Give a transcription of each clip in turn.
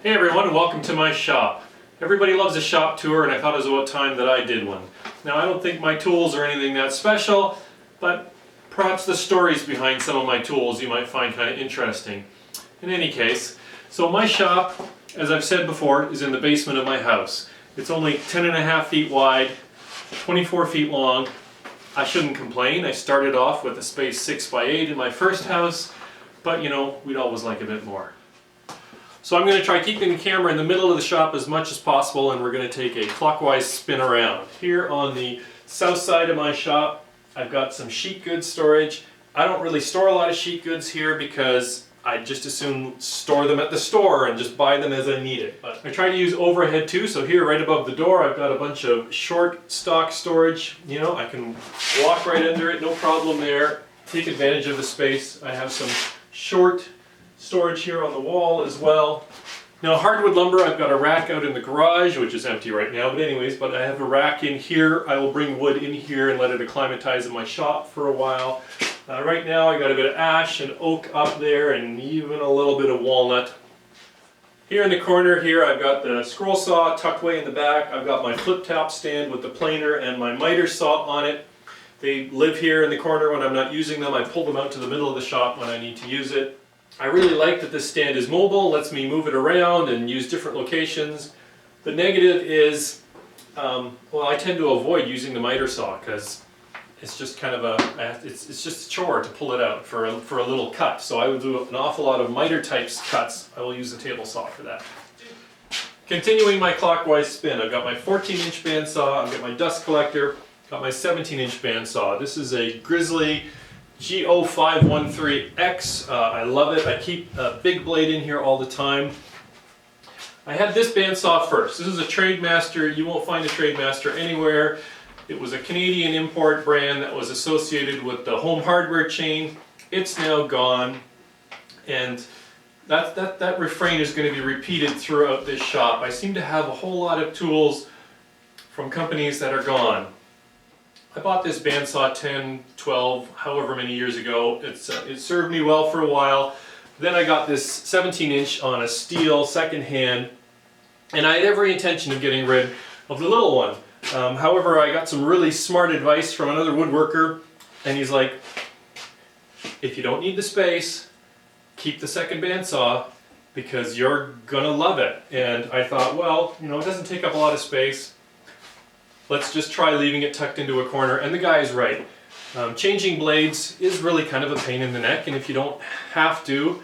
Hey everyone, and welcome to my shop. Everybody loves a shop tour, and I thought it was about time that I did one. Now, I don't think my tools are anything that special, but perhaps the stories behind some of my tools you might find kind of interesting. In any case, so my shop, as I've said before, is in the basement of my house. It's only 10.5 feet wide, 24 feet long. I shouldn't complain. I started off with a space 6 by 8 in my first house, but you know, we'd always like a bit more. So I'm going to try keeping the camera in the middle of the shop as much as possible, and we're going to take a clockwise spin around. Here on the south side of my shop, I've got some sheet goods storage. I don't really store a lot of sheet goods here because I just as soon store them at the store and just buy them as I need it. But I try to use overhead too, so here right above the door I've got a bunch of short stock storage. You know, I can walk right under it, no problem there. Take advantage of the space. I have some short storage here on the wall as well. Now, hardwood lumber, I've got a rack out in the garage, which is empty right now, but anyways, but I have a rack in here. I will bring wood in here and let it acclimatize in my shop for a while. Right now I got a bit of ash and oak up there and even a little bit of walnut. Here in the corner here I've got the scroll saw tucked away in the back. I've got my flip top stand with the planer and my miter saw on it. They live here in the corner when I'm not using them. I pull them out to the middle of the shop when I need to use it. I really like that this stand is mobile, lets me move it around and use different locations. The negative is, well, I tend to avoid using the miter saw because it's just kind of it's just a chore to pull it out for a little cut. So I would do an awful lot of miter types cuts. I will use the table saw for that. Continuing my clockwise spin, I've got my 14-inch bandsaw, I've got my dust collector, got my 17-inch bandsaw. This is a Grizzly G0513X. I love it. I keep a big blade in here all the time. I had this bandsaw first. This is a Trademaster. You won't find a Trademaster anywhere. It was a Canadian import brand that was associated with the home hardware chain. It's now gone, and that refrain is going to be repeated throughout this shop. I seem to have a whole lot of tools from companies that are gone. I bought this bandsaw 10, 12, however many years ago. It served me well for a while. Then I got this 17-inch on a steel secondhand, and I had every intention of getting rid of the little one. However, I got some really smart advice from another woodworker, and he's like, if you don't need the space, keep the second bandsaw because you're gonna love it. And I thought, well, you know, it doesn't take up a lot of space. Let's just try leaving it tucked into a corner, and the guy is right. Changing blades is really kind of a pain in the neck, and if you don't have to,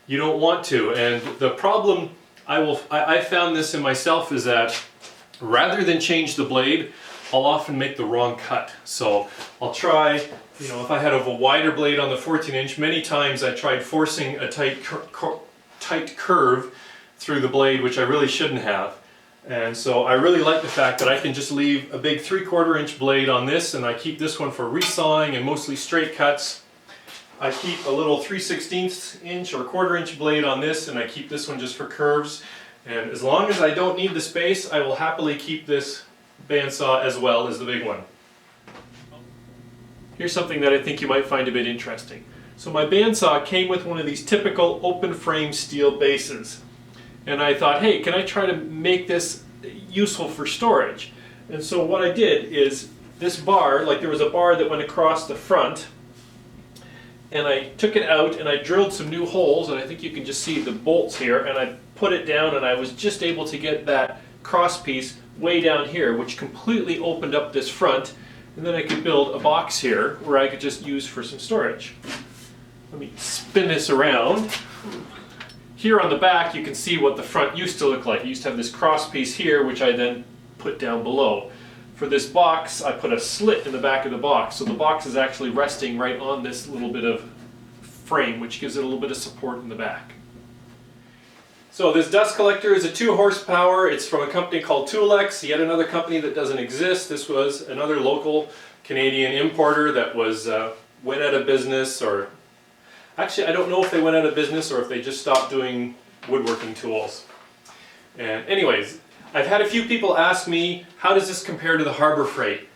you don't want to. And the problem, I found this in myself, is that rather than change the blade, I'll often make the wrong cut. So I'll try, you know, if I had a wider blade on the 14-inch, many times I tried forcing a tight curve through the blade, which I really shouldn't have. And so I really like the fact that I can just leave a big 3/4 inch blade on this, and I keep this one for resawing and mostly straight cuts. I keep a little 3/16 inch or 1/4 inch blade on this, and I keep this one just for curves. And as long as I don't need the space, I will happily keep this bandsaw as well as the big one. Here's something that I think you might find a bit interesting. So my bandsaw came with one of these typical open frame steel bases. And I thought, hey, can I try to make this useful for storage? And so what I did is this bar, like there was a bar that went across the front, and I took it out and I drilled some new holes, and I think you can just see the bolts here, and I put it down, and I was just able to get that cross piece way down here, which completely opened up this front, and then I could build a box here where I could just use for some storage. Let me spin this around. Here on the back you can see what the front used to look like. It used to have this cross piece here, which I then put down below. For this box, I put a slit in the back of the box, so the box is actually resting right on this little bit of frame, which gives it a little bit of support in the back. So this dust collector is a 2 horsepower. It's from a company called Toolex, yet another company that doesn't exist. This was another local Canadian importer that was went out of business, or actually, I don't know if they went out of business or if they just stopped doing woodworking tools. And anyways, I've had a few people ask me, how does this compare to the Harbor Freight?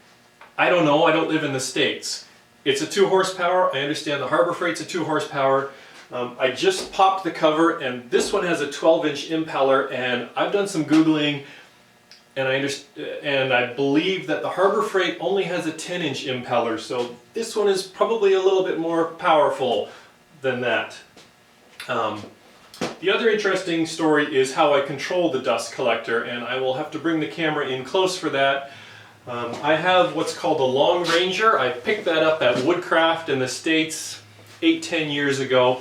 I don't know, I don't live in the States. It's a 2 horsepower, I understand the Harbor Freight's a 2 horsepower. I just popped the cover, and this one has a 12-inch impeller, and I've done some Googling, and I believe that the Harbor Freight only has a 10-inch impeller, so this one is probably a little bit more powerful than that. The other interesting story is how I control the dust collector, and I will have to bring the camera in close for that. I have what's called a Long Ranger. I picked that up at Woodcraft in the States 8-10 years ago.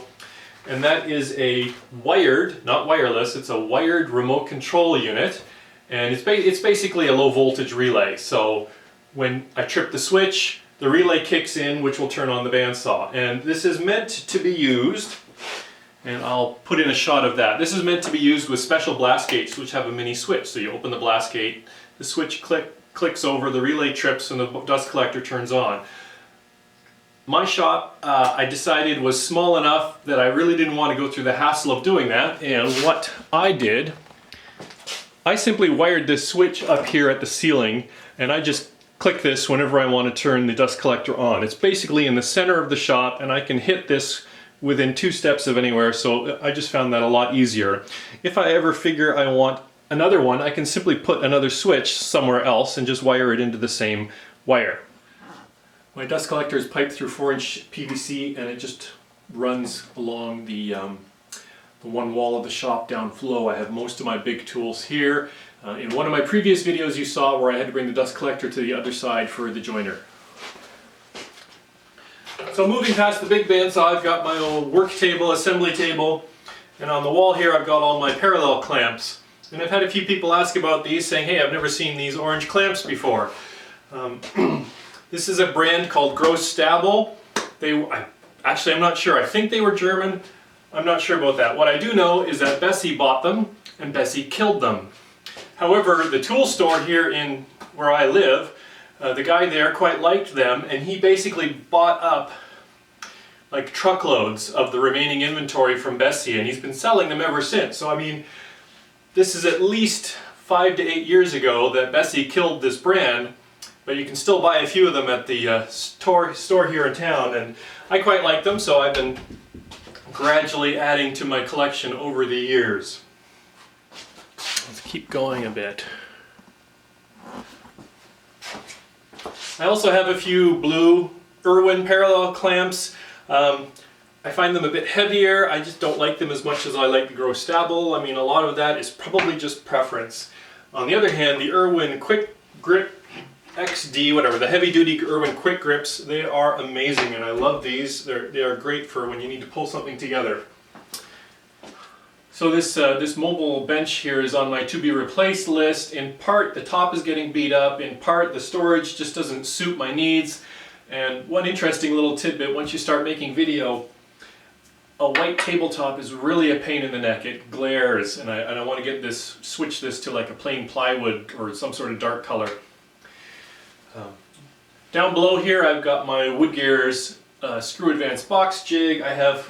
And that is a wired, not wireless, it's a wired remote control unit. And it's basically a low voltage relay. So when I trip the switch, the relay kicks in, which will turn on the bandsaw. And this is meant to be used, and I'll put in a shot of that. This is meant to be used with special blast gates, which have a mini switch. So you open the blast gate, the switch clicks over, the relay trips, and the dust collector turns on. My shop, I decided, was small enough that I really didn't want to go through the hassle of doing that, and what I did, I simply wired this switch up here at the ceiling, and I just click this whenever I want to turn the dust collector on. It's basically in the center of the shop, and I can hit this within 2 steps of anywhere, so I just found that a lot easier. If I ever figure I want another one, I can simply put another switch somewhere else and just wire it into the same wire. My dust collector is piped through 4-inch PVC, and it just runs along the one wall of the shop down flow. I have most of my big tools here. In one of my previous videos you saw where I had to bring the dust collector to the other side for the joiner. So moving past the big bandsaw, I've got my old work table, assembly table, and on the wall here I've got all my parallel clamps. And I've had a few people ask about these, saying, hey, I've never seen these orange clamps before. This is a brand called Gross Stabel. Actually, I'm not sure. I think they were German. I'm not sure about that. What I do know is that Bessie bought them, and Bessie killed them. However, the tool store here in where I live, the guy there quite liked them, and he basically bought up like truckloads of the remaining inventory from Bessie, and he's been selling them ever since. So I mean, this is at least 5 to 8 years ago that Bessie killed this brand. But you can still buy a few of them at the store here in town, and I quite like them, so I've been gradually adding to my collection over the years. Let's keep going a bit. I also have a few blue Irwin parallel clamps. I find them a bit heavier. I just don't like them as much as I like the Gross Stabel. I mean, a lot of that is probably just preference. On the other hand, the Irwin Quick Grip XD, whatever, the heavy-duty Irwin Quick Grips, they are amazing, and I love these. They are great for when you need to pull something together. So this mobile bench here is on my to-be-replaced list. In part, the top is getting beat up. In part, the storage just doesn't suit my needs. And one interesting little tidbit, once you start making video, a white tabletop is really a pain in the neck. It glares, and I want to switch this to like a plain plywood or some sort of dark color. Down below here I've got my Woodgear's screw advanced box jig. I have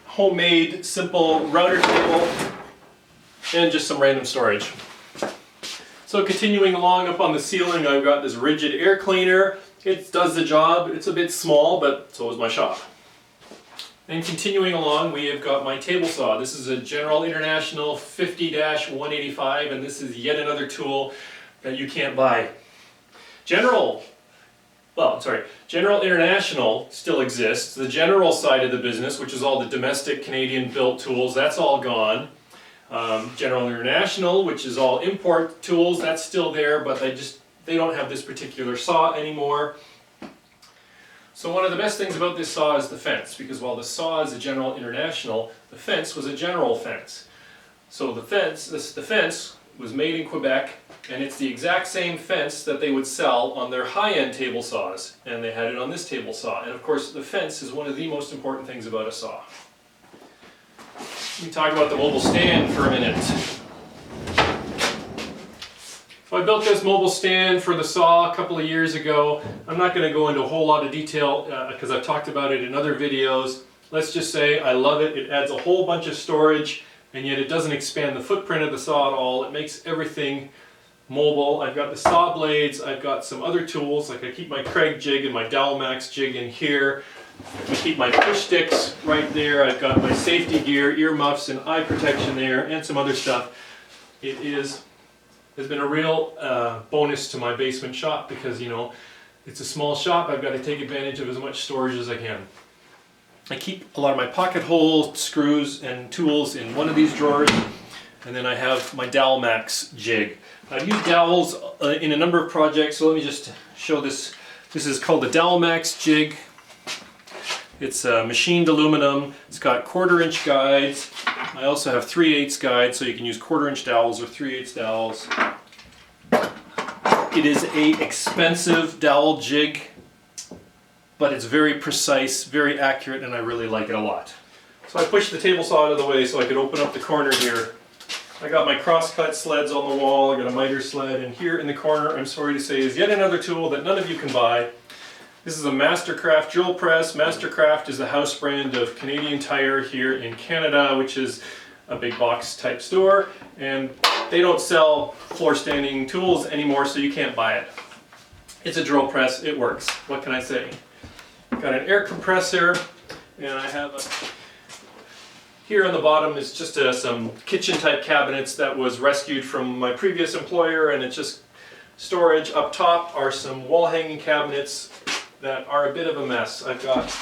homemade simple router table and just some random storage. So continuing along up on the ceiling, I've got this rigid air cleaner. It does the job. It's a bit small, but so is my shop. And continuing along, we have got my table saw. This is a General International 50-185, and this is yet another tool that you can't buy. General International still exists. The General side of the business, which is all the domestic Canadian built tools, that's all gone. General International, which is all import tools, that's still there, but they don't have this particular saw anymore. So one of the best things about this saw is the fence, because while the saw is a General International, the fence was a General fence. So the fence was made in Quebec, and it's the exact same fence that they would sell on their high-end table saws, and they had it on this table saw. And of course, the fence is one of the most important things about a saw. Let me talk about the mobile stand for a minute. So I built this mobile stand for the saw a couple of years ago. I'm not going to go into a whole lot of detail because I've talked about it in other videos. Let's just say I love it. It adds a whole bunch of storage, and yet it doesn't expand the footprint of the saw at all. It makes everything mobile. I've got the saw blades, I've got some other tools, like I keep my Craig jig and my Dowel Max jig in here. I keep my push sticks right there. I've got my safety gear, earmuffs, and eye protection there, and some other stuff. It has been a real bonus to my basement shop because, you know, it's a small shop. I've got to take advantage of as much storage as I can. I keep a lot of my pocket hole screws and tools in one of these drawers, and then I have my Dowel Max jig. I've used dowels in a number of projects, so let me just show this. This is called the Dowel Max jig. It's machined aluminum. It's got 1/4-inch guides. I also have 3/8 guides, so you can use 1/4-inch dowels or 3/8 dowels. It is an expensive dowel jig, but it's very precise, very accurate, and I really like it a lot. So I pushed the table saw out of the way so I could open up the corner here. I got my crosscut sleds on the wall, I got a miter sled, and here in the corner, I'm sorry to say, is yet another tool that none of you can buy. This is a Mastercraft drill press. Mastercraft is the house brand of Canadian Tire here in Canada, which is a big box type store, and they don't sell floor standing tools anymore, so you can't buy it. It's a drill press, it works. What can I say? Got an air compressor, and I have here on the bottom is just some kitchen type cabinets that was rescued from my previous employer, and it's just storage. Up top are some wall hanging cabinets that are a bit of a mess. I've got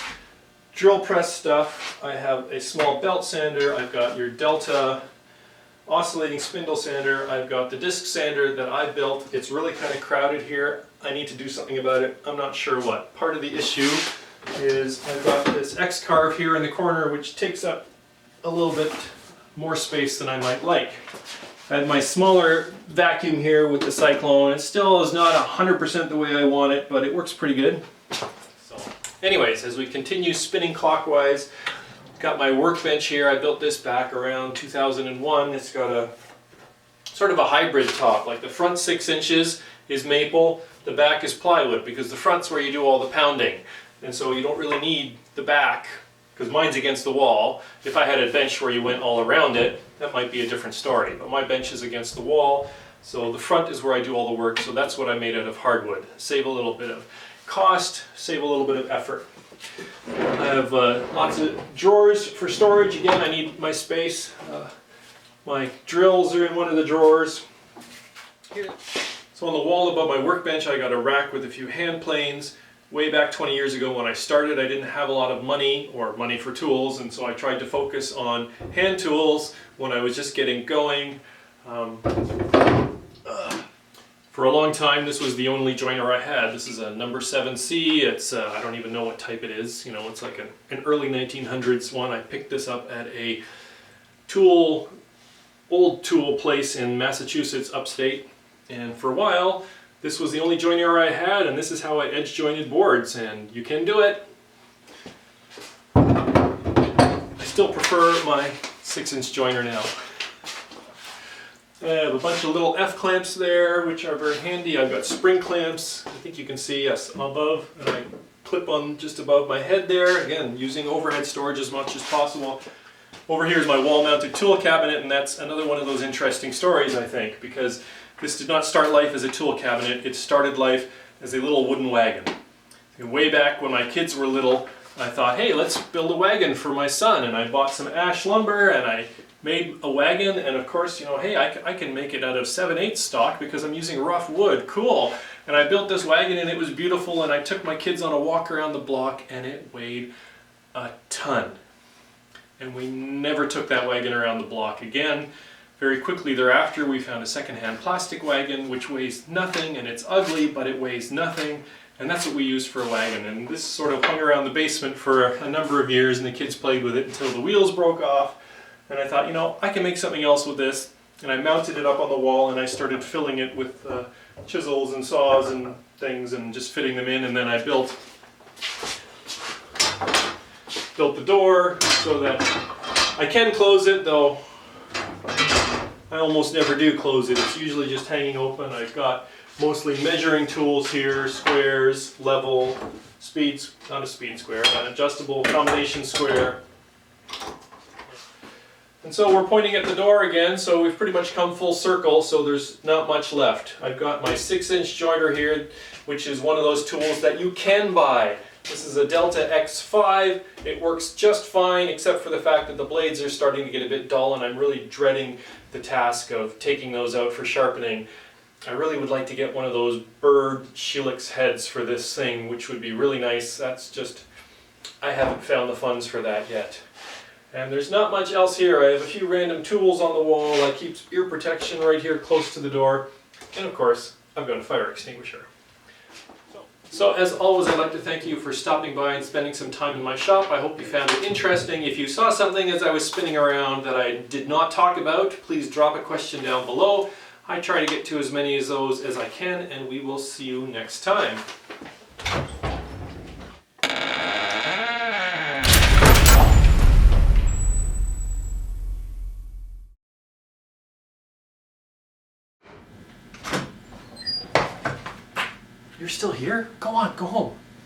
drill press stuff, I have a small belt sander, I've got your Delta oscillating spindle sander, I've got the disc sander that I built. It's really kind of crowded here. I need to do something about it. I'm not sure what. Part of the issue is I've got this X-carve here in the corner which takes up a little bit more space than I might like. I have my smaller vacuum here with the Cyclone. It still is not 100% the way I want it, but it works pretty good. So, anyways, as we continue spinning clockwise, got my Workbench here. I built this back around 2001. It's got a sort of a hybrid top. Like the front 6 inches is maple, the back is plywood, because the front's where you do all the pounding. And so you don't really need the back, because mine's against the wall. If I had a bench where you went all around it, that might be a different story. But my bench is against the wall, so the front is where I do all the work, so that's what I made out of hardwood. Save a little bit of cost, save a little bit of effort. I have lots of drawers for storage. Again, I need my space. My drills are in one of the drawers. Here. So on the wall above my workbench, I got a rack with a few hand planes. Way back 20 years ago when I started, I didn't have a lot of money or money for tools, and so I tried to focus on hand tools when I was just getting going. For a long time, this was the only joiner I had. This is a number 7C. It's I don't even know what type it is. You know, it's like an early 1900s one. I picked this up at a old tool place in Massachusetts, upstate, and for a while, this was the only joiner I had, and this is how I edge jointed boards, and you can do it. I still prefer my 6-inch joiner now. I have a bunch of little F-clamps there, which are very handy. I've got spring clamps, I think you can see, yes, above, and I clip on just above my head there. Again, using overhead storage as much as possible. Over here is my wall-mounted tool cabinet, and that's another one of those interesting stories, I think, because this did not start life as a tool cabinet, it started life as a little wooden wagon. And way back when my kids were little, I thought, hey, let's build a wagon for my son, and I bought some ash lumber, and I made a wagon, and of course, you know, hey, I can make it out of 7/8 stock because I'm using rough wood, cool. And I built this wagon, and it was beautiful, and I took my kids on a walk around the block, and it weighed a ton. And we never took that wagon around the block again. Very quickly thereafter, we found a secondhand plastic wagon which weighs nothing, and it's ugly, but it weighs nothing, and that's what we used for a wagon. And this sort of hung around the basement for a number of years, and the kids played with it until the wheels broke off. And I thought, you know, I can make something else with this. And I mounted it up on the wall, and I started filling it with chisels and saws and things, and just fitting them in. And then I built the door so that I can close it, though I almost never do close it. It's usually just hanging open. I've got mostly measuring tools here, squares, level, speeds, not a speed square, an adjustable combination square. And so we're pointing at the door again, so we've pretty much come full circle, so there's not much left. I've got my 6-inch joiner here, which is one of those tools that you can buy. This is a Delta X5. It works just fine except for the fact that the blades are starting to get a bit dull and I'm really dreading the task of taking those out for sharpening. I really would like to get one of those bird helix heads for this thing, which would be really nice. That's just, I haven't found the funds for that yet. And there's not much else here. I have a few random tools on the wall. I keep ear protection right here close to the door. And of course, I've got a fire extinguisher. So as always, I'd like to thank you for stopping by and spending some time in my shop. I hope you found it interesting. If you saw something as I was spinning around that I did not talk about, please drop a question down below. I try to get to as many of those as I can, and we will see you next time. You're still here? Go on, go home.